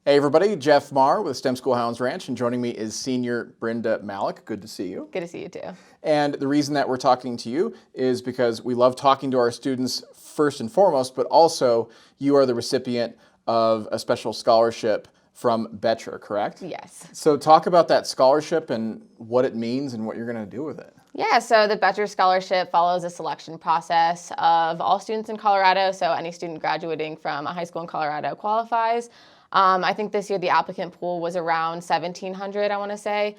Hey everybody, Jeff Marr with STEM School Hounds Ranch, and joining me is Senior Brinda Malik. Good to see you. Good to see you too. And the reason that we're talking to you is because we love talking to our students first and foremost, but also you are the recipient of a special scholarship from Boettcher, correct? Yes. So talk about that scholarship and what it means and what you're going to do with it. Yeah, so the Boettcher Scholarship follows a selection process of all students in Colorado, so any student graduating from a high school in Colorado qualifies. I think this year the applicant pool was around 1,700, I want to say.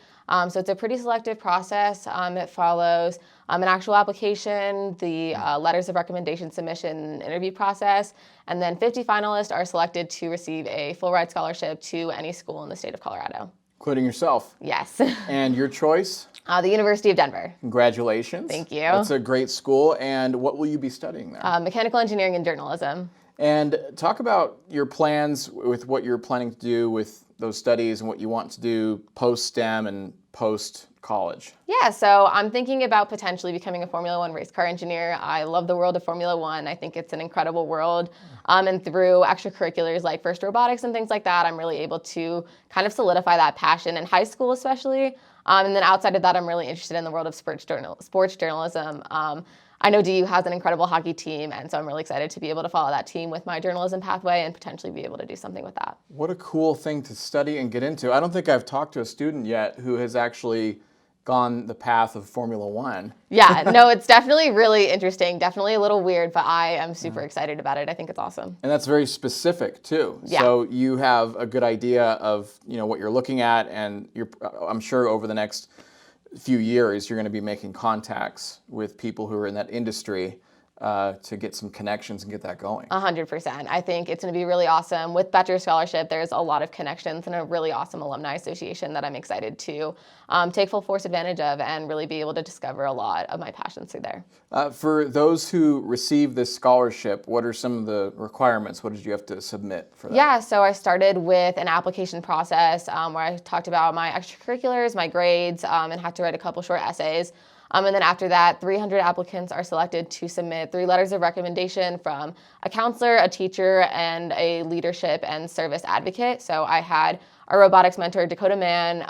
So it's a pretty selective process. It follows an actual application, the letters of recommendation submission interview process, and then 50 finalists are selected to receive a full ride scholarship to any school in the state of Colorado. Including yourself. Yes. And your choice? The University of Denver. Congratulations. Thank you. That's a great school. And what will you be studying there? Mechanical engineering and journalism. And talk about your plans with what you're planning to do with those studies and what you want to do post-STEM and post-college. Yeah, so I'm thinking about potentially becoming a Formula One race car engineer. I love the world of Formula One. I think it's an incredible world. And through extracurriculars like FIRST Robotics and things like that, I'm really able to kind of solidify that passion in high school especially. And then outside of that, I'm really interested in the world of sports journalism. I know DU has an incredible hockey team, and so I'm really excited to be able to follow that team with my journalism pathway and potentially be able to do something with that. What a cool thing to study and get into. I don't think I've talked to a student yet who has actually gone the path of Formula One. Yeah, no, it's definitely really interesting, definitely a little weird, but I am super excited about it. I think it's awesome. And that's very specific too. Yeah. So you have a good idea of, what you're looking at, and I'm sure over the next few years you're going to be making contacts with people who are in that industry to get some connections and get that going. 100%. I think it's going to be really awesome. With Boettcher Scholarship, there's a lot of connections and a really awesome alumni association that I'm excited to take full force advantage of and really be able to discover a lot of my passions through there. For those who receive this scholarship, what are some of the requirements? What did you have to submit for that? Yeah, so I started with an application process where I talked about my extracurriculars, my grades, and had to write a couple short essays. And then after that, 300 applicants are selected to submit 3 letters of recommendation from a counselor, a teacher, and a leadership and service advocate. So I had our robotics mentor, Dakota Mann,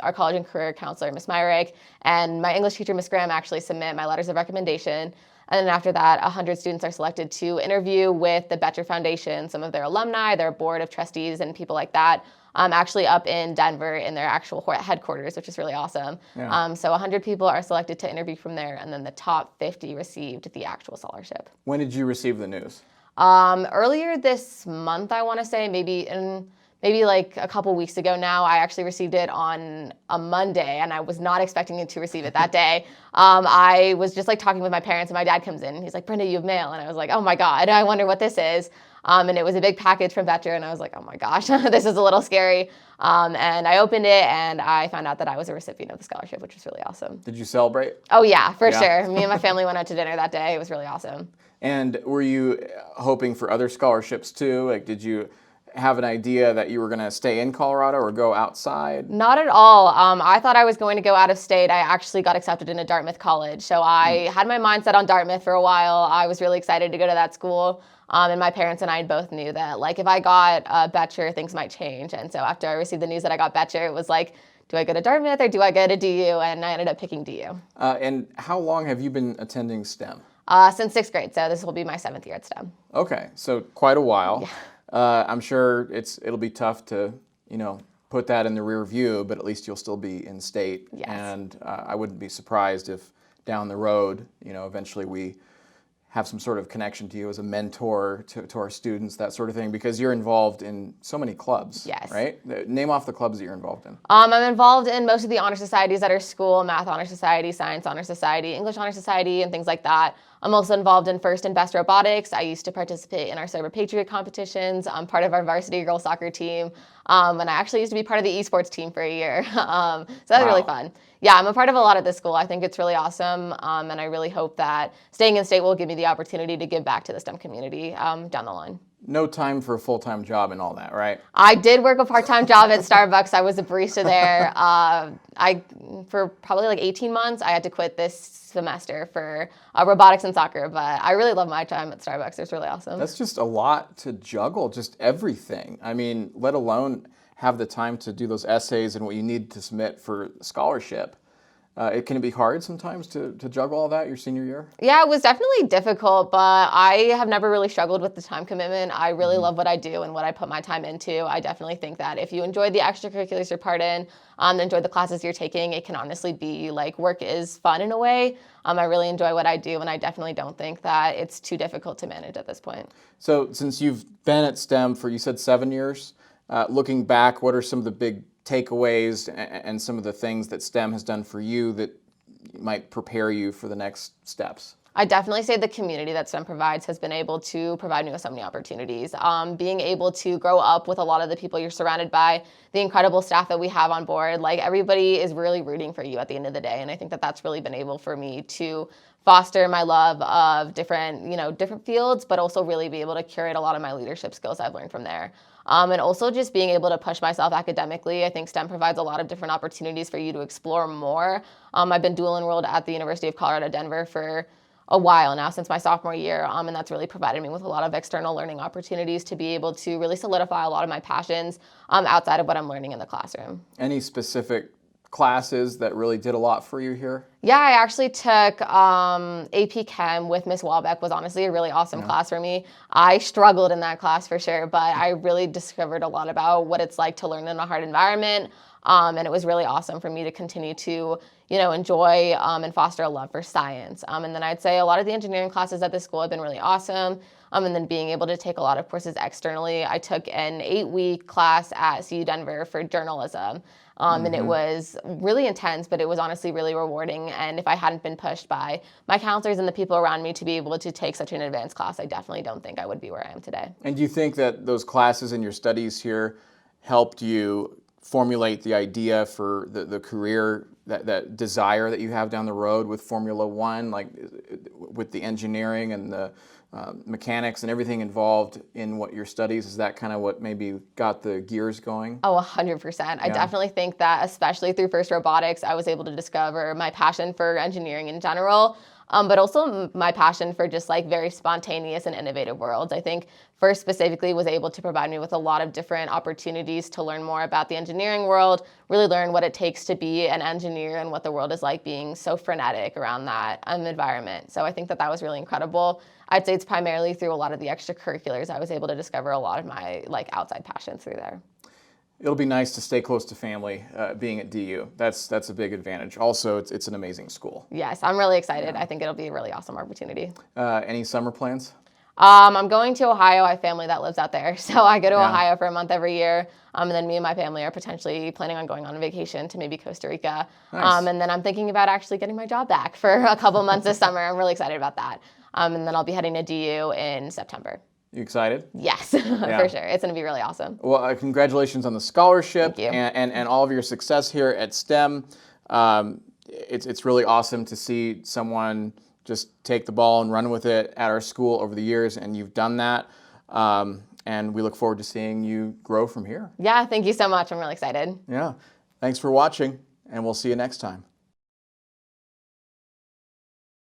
our college and career counselor, Ms. Myrick, and my English teacher, Ms. Graham, actually submit my letters of recommendation. And then after that, 100 students are selected to interview with the Boettcher Foundation, some of their alumni, their board of trustees, and people like that, actually up in Denver in their actual headquarters, which is really awesome. Yeah. So 100 people are selected to interview from there, and then the top 50 received the actual scholarship. When did you receive the news? Earlier this month, I want to say, maybe like a couple weeks ago now. I actually received it on a Monday, and I was not expecting to receive it that day. I was just like talking with my parents, and my dad comes in, and he's like, "Brinda, you have mail." And I was like, "Oh my God, I wonder what this is." And it was a big package from Boettcher, and I was like, "Oh my gosh, this is a little scary." And I opened it, and I found out that I was a recipient of the scholarship, which was really awesome. Did you celebrate? Oh yeah, for sure. Me and my family went out to dinner that day. It was really awesome. And were you hoping for other scholarships too? Like, did you have an idea that you were going to stay in Colorado or go outside? Not at all. I thought I was going to go out of state. I actually got accepted into Dartmouth College. So I had my mind set on Dartmouth for a while. I was really excited to go to that school. And my parents and I both knew that, like, if I got Boettcher, things might change. And so after I received the news that I got Boettcher, it was like, do I go to Dartmouth or do I go to DU? And I ended up picking DU. And how long have you been attending STEM? Since 6th grade. So this will be my 7th year at STEM. Okay, so quite a while. Yeah. I'm sure it'll be tough to, put that in the rear view, but at least you'll still be in state. Yes. And I wouldn't be surprised if down the road, eventually we have some sort of connection to you as a mentor to our students, that sort of thing, because you're involved in so many clubs. Yes. Right? Name off the clubs that you're involved in. I'm involved in most of the honor societies at our school: Math Honor Society, Science Honor Society, English Honor Society, and things like that. I'm also involved in First and Best Robotics. I used to participate in our Cyber Patriot competitions. I'm part of our varsity girls soccer team. And I actually used to be part of the esports team for a year. So that was really fun. Yeah, I'm a part of a lot at this school. I think it's really awesome. And I really hope that staying in state will give me the opportunity to give back to the STEM community down the line. No time for a full-time job and all that, right? I did work a part-time job at Starbucks. I was a barista there. For probably like 18 months, I had to quit this semester for robotics and soccer, but I really love my time at Starbucks. It's really awesome. That's just a lot to juggle, just everything. I mean, let alone have the time to do those essays and what you need to submit for scholarship. It can be hard sometimes to juggle all that your senior year? Yeah, it was definitely difficult, but I have never really struggled with the time commitment. I really love what I do and what I put my time into. I definitely think that if you enjoy the extracurriculars you're part in, enjoy the classes you're taking, it can honestly be like work is fun in a way. I really enjoy what I do, and I definitely don't think that it's too difficult to manage at this point. So since you've been at STEM for, you said 7 years, looking back, what are some of the big takeaways and some of the things that STEM has done for you that might prepare you for the next steps? I definitely say the community that STEM provides has been able to provide me with so many opportunities. Being able to grow up with a lot of the people you're surrounded by, the incredible staff that we have on board, like everybody is really rooting for you at the end of the day. And I think that that's really been able for me to foster my love of different fields, but also really be able to curate a lot of my leadership skills I've learned from there. And also just being able to push myself academically. I think STEM provides a lot of different opportunities for you to explore more. I've been dual enrolled at the University of Colorado, Denver for a while now, since my sophomore year, and that's really provided me with a lot of external learning opportunities to be able to really solidify a lot of my passions outside of what I'm learning in the classroom. Any specific classes that really did a lot for you here? Yeah, I actually took AP Chem with Miss Walbeck. Was honestly a really awesome class for me. I struggled in that class for sure, but I really discovered a lot about what it's like to learn in a hard environment. And it was really awesome for me to continue to, enjoy and foster a love for science. And then I'd say a lot of the engineering classes at this school have been really awesome. And then being able to take a lot of courses externally. I took an 8-week class at CU Denver for journalism. And it was really intense, but it was honestly really rewarding. And if I hadn't been pushed by my counselors and the people around me to be able to take such an advanced class, I definitely don't think I would be where I am today. And do you think that those classes and your studies here helped you formulate the idea for the career, that desire that you have down the road with Formula One, like with the engineering and the mechanics and everything involved in what your studies? Is that kind of what maybe got the gears going? Oh, 100%. I definitely think that, especially through FIRST Robotics, I was able to discover my passion for engineering in general, but also my passion for just like very spontaneous and innovative worlds. I think FIRST specifically was able to provide me with a lot of different opportunities to learn more about the engineering world, really learn what it takes to be an engineer and what the world is like being so frenetic around that environment. So I think that was really incredible. I'd say it's primarily through a lot of the extracurriculars I was able to discover a lot of my outside passions through there. It'll be nice to stay close to family being at DU. That's a big advantage. Also, it's an amazing school. Yes, I'm really excited. I think it'll be a really awesome opportunity. Any summer plans? I'm going to Ohio. I have family that lives out there. So I go to Ohio for a month every year. And then me and my family are potentially planning on going on a vacation to maybe Costa Rica. Nice. And then I'm thinking about actually getting my job back for a couple months this summer. I'm really excited about that. And then I'll be heading to DU in September. You excited? Yes, for sure. It's going to be really awesome. Well, congratulations on the scholarship. Thank you. And all of your success here at STEM. It's really awesome to see someone just take the ball and run with it at our school over the years, and you've done that. And we look forward to seeing you grow from here. Yeah, thank you so much. I'm really excited. Yeah. Thanks for watching, and we'll see you next time.